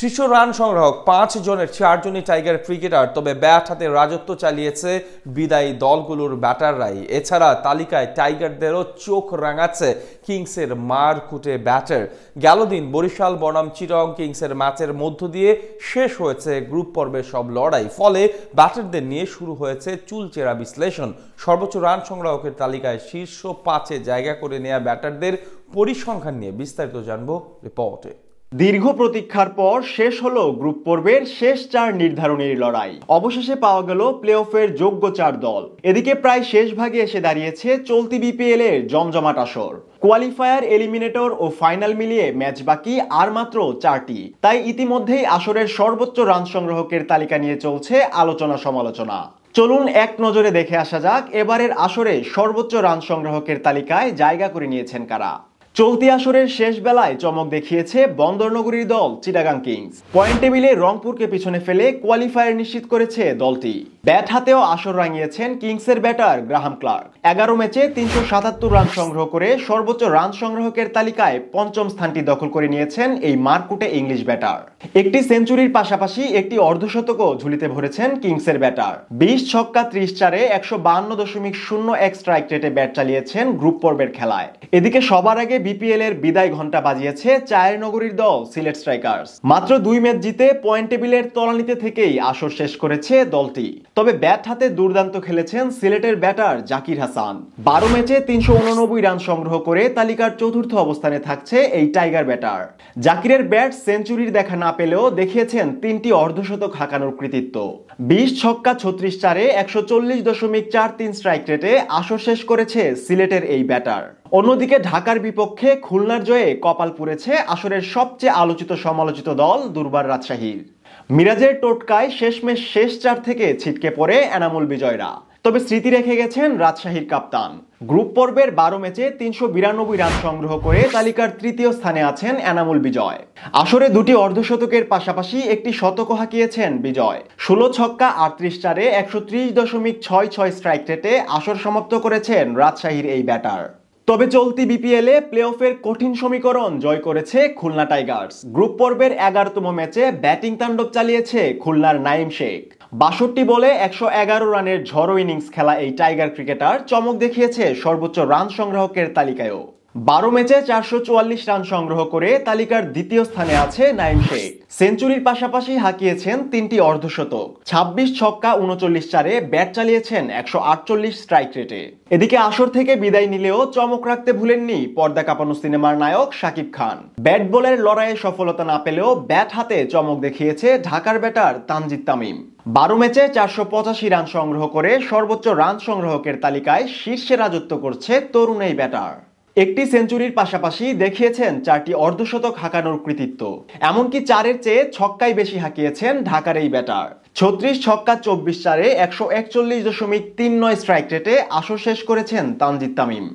শীর্ষ রান সংগ্রাহক ৫ জনের ৪ জনই টাইগার ক্রিকেটার, তবে ব্যাট হাতে রাজত্ব চালিয়েছে বিদায়ী দলগুলোর ব্যাটাররাই। এছাড়া তালিকায় টাইগারদেরও চোখ রাঙাচ্ছে কিংসের মারকুটে ব্যাটার। গেল দিন বরিশাল বনাম চিটাগং কিংসের ম্যাচের মধ্য দিয়ে শেষ হয়েছে গ্রুপ পর্বের সব লড়াই। ফলে ব্যাটারদের নিয়ে শুরু হয়েছে চুলচেরা বিশ্লেষণ। সর্বোচ্চ রান সংগ্রাহকের তালিকায় শীর্ষ ৫-এ জায়গা করে নেওয়া ব্যাটারদের পরিসংখ্যান নিয়ে বিস্তারিত জানবো রিপোর্টে। দীর্ঘ প্রতীক্ষার পর শেষ হলো গ্রুপ পর্বের শেষ ৪ নির্ধারণী লড়াই। অবশেষে পাওয়া গেল প্লে অফের যোগ্য ৪ দল। এদিকে প্রায় শেষ ভাগে এসে দাঁড়িয়েছে চলতি বিপিএল এর জমজমাট আসর। কোয়ালিফায়ার, এলিমিনেটর ও ফাইনাল মিলিয়ে ম্যাচ বাকি আর মাত্র ৪টি। তাই ইতিমধ্যেই আসরের সর্বোচ্চ রান সংগ্রাহকের তালিকা নিয়ে চলছে আলোচনা সমালোচনা। চলুন এক নজরে দেখে আসা যাক এবারের আসরে সর্বোচ্চ রান সংগ্রাহকের তালিকায় জায়গা করে নিয়েছেন কারা। চলতি আসরের শেষ বেলায় চমক দেখিয়েছে বন্দরনগরীর দল চিটাগং কিংস। পয়েন্ট টেবিলে রংপুরকে পিছনে ফেলে কোয়ালিফায়ার নিশ্চিত করেছে দলটি। ব্যাট হাতেও আসর রাঙিয়েছেন কিংসের ব্যাটার গ্রাহাম ক্লার্ক। ১১ ম্যাচে ৩৭৭ রান সংগ্রহ করে সর্বোচ্চ রান সংগ্রাহকের তালিকায় পঞ্চম স্থানটি দখল করে নিয়েছেন এই মারকুটে ইংলিশ ব্যাটার। একটি সেঞ্চুরির পাশাপাশি একটি অর্ধশতকও ঝুলিতে ভরেছেন কিংসের ব্যাটার। ২০ ছক্কা ৩০ চারে ১৫.০১ স্ট্রাইক রেটে ব্যাট চালিয়েছেন গ্রুপ পর্বের খেলায়। এদিকে সবার আগে বিপিএল এর বিদায় ঘন্টা বাজিয়েছে চায়ের নগরীর দল সিলেট স্ট্রাইকার্স। মাত্র ২ ম্যাচ জিতে পয়েন্ট টেবিলের তলানিতে থেকেই আসর শেষ করেছে দলটি। তবে ব্যাট হাতে দুর্দান্ত খেলেছেন সিলেটের ব্যাটার জাকির হাসান। ১২ ম্যাচে ৩৮৯ রান সংগ্রহ করে তালিকার চতুর্থ অবস্থানে থাকছে এই টাইগার ব্যাটার। জাকিরের ব্যাট সেঞ্চুরির দেখা না পেলেও দেখিয়েছেন ৩টি অর্ধশতক হাঁকানোর কৃতিত্ব। ২০ ছক্কা ৩৬ চারে ১৪০.৪৩ স্ট্রাইক রেটে আসর শেষ করেছে সিলেটের এই ব্যাটার। অন্যদিকে ঢাকার বিপক্ষে খুলনার জয়ে কপাল পুড়েছে আসরের সবচেয়ে আলোচিত সমালোচিত দল দুর্বার রাজশাহীর। মিরাজের টোটকায় শেষমেশ শেষ ৪ থেকে ছিটকে পড়ে এনামুল বিজয়রা। তবে স্মৃতি রেখে গেছেন রাজশাহীর কাপ্তান। গ্রুপ পর্বের ১২ ম্যাচে ৩৯২ রান সংগ্রহ করে তালিকার তৃতীয় স্থানে আছেন এনামুল বিজয়। আসরে ২টি অর্ধশতকের পাশাপাশি একটি শতকও হাঁকিয়েছেন বিজয়। ১৬ ছক্কা ৩৮ চারে ১৩০.৬৬ স্ট্রাইক রেটে আসর সমাপ্ত করেছেন রাজশাহীর এই ব্যাটার। তবে চলতি বিপিএল এ প্লে অফের কঠিন সমীকরণ জয় করেছে খুলনা টাইগার্স। গ্রুপ পর্বের ১১তম ম্যাচে ব্যাটিং তাণ্ডব চালিয়েছে খুলনার নাঈম শেখ। ৬২ বলে ১১১ রানের ঝড়ো ইনিংস খেলা এই টাইগার ক্রিকেটার চমক দেখিয়েছে সর্বোচ্চ রান সংগ্রাহকের তালিকায়ও। ১২ ম্যাচে ৪৪৪ রান সংগ্রহ করে তালিকার দ্বিতীয় স্থানে আছে নাঈম শেখ। সেঞ্চুরির পাশাপাশি হাঁকিয়েছেন ৩টি অর্ধশতক। ২৬ ছক্কা ৩৯ চারে ব্যাট চালিয়েছেন ১৪৮ স্ট্রাইক রেটে। এদিকে আসর থেকে বিদায় নিলেও চমক রাখতে ভুলেননি পর্দা কাঁপানো সিনেমার নায়ক শাকিব খান। ব্যাট বলের লড়াইয়ে সফলতা না পেলেও ব্যাট হাতে চমক দেখিয়েছে ঢাকার ব্যাটার তানজিদ তামিম। ১২ ম্যাচে ৪৮৫ রান সংগ্রহ করে সর্বোচ্চ রান সংগ্রাহকের তালিকায় শীর্ষে রাজত্ব করছে তরুণ এই ব্যাটার। একটি সেঞ্চুরির পাশাপাশি দেখিয়েছেন ৪টি অর্ধশতক হাঁকানোর কৃতিত্ব। এমনকি ৪-এর চেয়ে ছক্কাই বেশি হাঁকিয়েছেন ঢাকার এই ব্যাটার। ৩৬ ছক্কা ২৪ চারে ১৪১.৩৯ স্ট্রাইক রেটে আসর শেষ করেছেন তানজিদ তামিম।